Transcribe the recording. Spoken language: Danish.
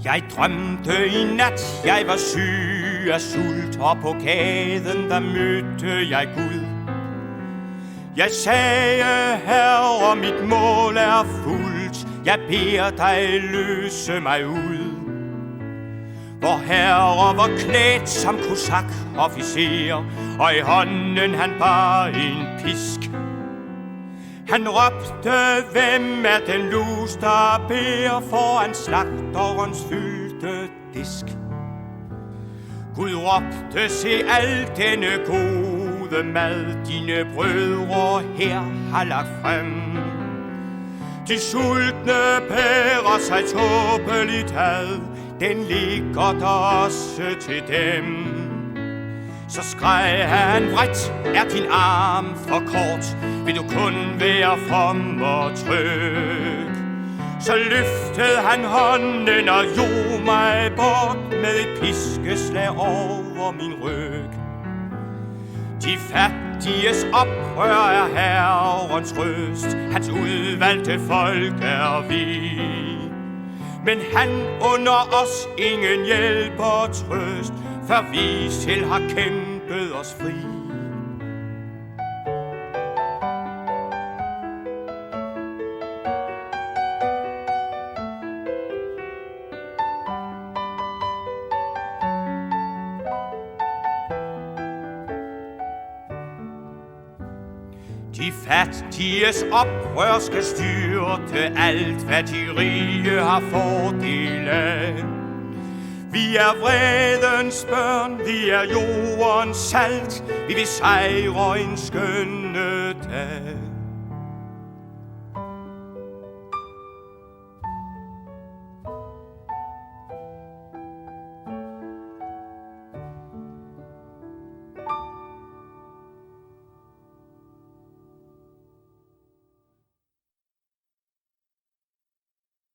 Jeg drømte i nat, jeg var syg af sult, og på gaden der mødte jeg Gud. Jeg sagde, Herre, mit mål er fuldt, jeg beder dig løse mig ud. Vor herre var klædt som kosak-officer, og i hånden han bar en pisk. Han råbte, hvem er den lus, der beder foran slagterens fyldte disk? Gud råbte, se al denne gode mad, dine brødre her har lagt frem. De sultne bærer sig tåbeligt had, den ligger der også til dem. Så skreg han vredt, er din arm for kort, vil du kun være from og tryg. Så løftede han hånden og jog mig bort med et piskeslag over min ryg. De fattiges oprør er Herrens røst, hans udvalgte folk er vi. Men han under os ingen hjælp og trøst, før vi selv har kæmpet os fri. De fattiges oprør skal styrte alt, hvad de rige har fordel af. Vi er vredens børn, vi er jordens salt, vi vil sejre en skønne dag.